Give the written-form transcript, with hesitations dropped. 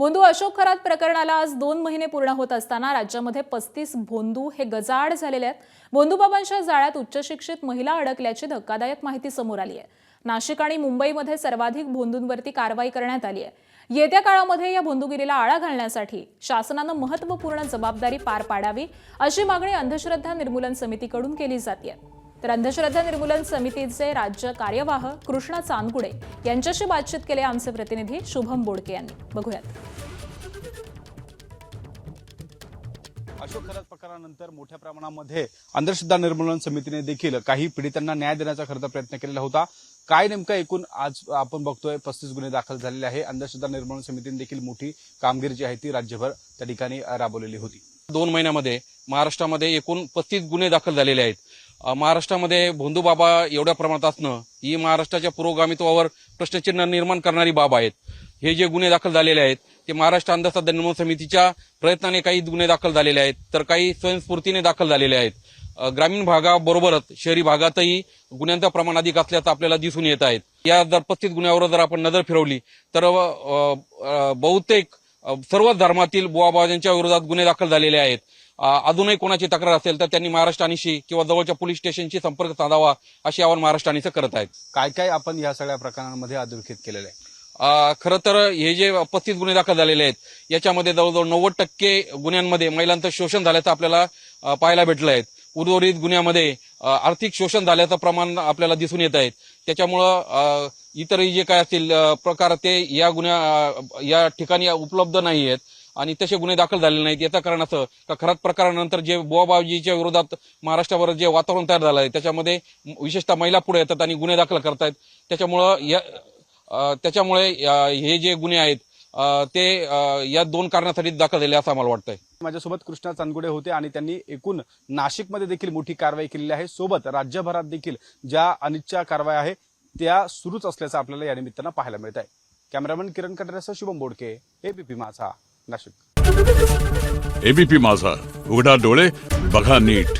भोंदू अशोक खरात प्रकरणाला आज 2 महिने पूर्ण होत असताना राज्यामध्ये 35 भोंदू हे गजाआड झालेले आहेत। भोंदूबाबांच्या जाळ्यात उच्चशिक्षित महिला अडकल्याची धक्कादायक माहिती समोर आली आहे। नाशिक आणि मुंबईमध्ये सर्वाधिक भोंदूंवरती कारवाई करण्यात आली आहे। येत्या काळामध्ये या भोंदूगिरीला आळा घालण्यासाठी शासनाने महत्त्वपूर्ण जबाबदारी पार पाडावी अशी मागणी अंधश्रद्धा निर्मूलन समितीकडून केली जाते। तर अंधश्रद्धा निर्मूलन समितीचे राज्य कार्यवाह कृष्णा चांदगुडे यांच्याशी बातचीत केली आमचे प्रतिनिधी शुभम बोडके यांनी। बघूयात। अशोक खरात प्रकारानंतर मोठ्या प्रमाणामध्ये अंधश्रद्धा निर्मूलन समितीने देखील काही पीडितांना न्याय देण्याचा खरं प्रयत्न केलेला होता। काय नेमका एकूण आज आपण बघतोय 35 गुन्हे दाखल झालेले आहे। अंधश्रद्धा निर्मूलन समितीने देखील मोठी कामगिरी जी आहे ती राज्यभर त्या ठिकाणी राबवलेली होती। 2 महिन्यामध्ये महाराष्ट्रामध्ये एकूण 35 गुन्हे दाखल झालेले आहेत। महाराष्ट्रामध्ये भोंदूबाबा एवढ्या प्रमाणात असणं ही महाराष्ट्राच्या पुरोगामित्वावर प्रश्नचिन्ह निर्माण करणारी बाब आहेत। हे जे गुन्हे दाखल झालेले आहेत ते महाराष्ट्र अंधश्रद्धा निर्मूलन समितीच्या प्रयत्नाने काही गुन्हे दाखल झालेले आहेत, तर काही स्वयंस्फूर्तीने दाखल झालेले आहेत। ग्रामीण भागाबरोबरच शहरी भागातही गुन्ह्यांचं प्रमाण अधिक असल्याचं आपल्याला दिसून येत आहे। या जर 35 गुन्ह्यावर जर आपण नजर फिरवली तर बहुतेक सर्व धर्मातील बुवाबाबांच्या विरोधात गुन्हे दाखल झालेले आहेत। अजूनही कोणाची तक्रार असेल तर त्यांनी महाराष्ट्र आणीशी किंवा जवळच्या पोलीस स्टेशनशी संपर्क साधावा अशी आवाहन महाराष्ट्र आणीचं करत आहेत। काय काय आपण या सगळ्या प्रकरणांमध्ये अधोरेखित केलेलं आहे? खरं तर हे जे 35 गुन्हे दाखल झालेले आहेत याच्यामध्ये जवळजवळ 90% गुन्ह्यांमध्ये महिलांचं शोषण झाल्याचं आपल्याला पाहायला भेटलं आहे। उर्वरित गुन्ह्यामध्ये आर्थिक शोषण झाल्याचं प्रमाण आपल्याला दिसून येत आहे। त्याच्यामुळं इतरही जे काय असतील प्रकार ते या ठिकाणी उपलब्ध नाही आहेत आणि तसे गुन्हे दाखल झालेले नाहीत। याचं कारण असं का खरात प्रकारानंतर जे बुवाबाजीच्या विरोधात महाराष्ट्रावर जे वातावरण तयार झालं आहे त्याच्यामध्ये विशेषतः महिला पुढे येतात आणि गुन्हे दाखल करतायत। त्याच्यामुळे हे जे गुन्हे आहेत ते या 2 कारणासाठी दाखल झाले असं आम्हाला वाटतंय। माझ्यासोबत कृष्णा चांदगुडे होते आणि त्यांनी एकूण नाशिकमध्ये देखील मोठी कारवाई केलेली आहे। सोबत राज्यभरात देखील ज्या अनिच्छा कारवाई आहे त्या सुरूच असल्याचं आपल्याला या निमित्तानं पाहायला मिळत आहे। कॅमेरामन किरण कटरेसह शुभम बोडके, एबीपी माझा, नाशिक। एबीपी माझा, उघडा डोळे बघा नीट।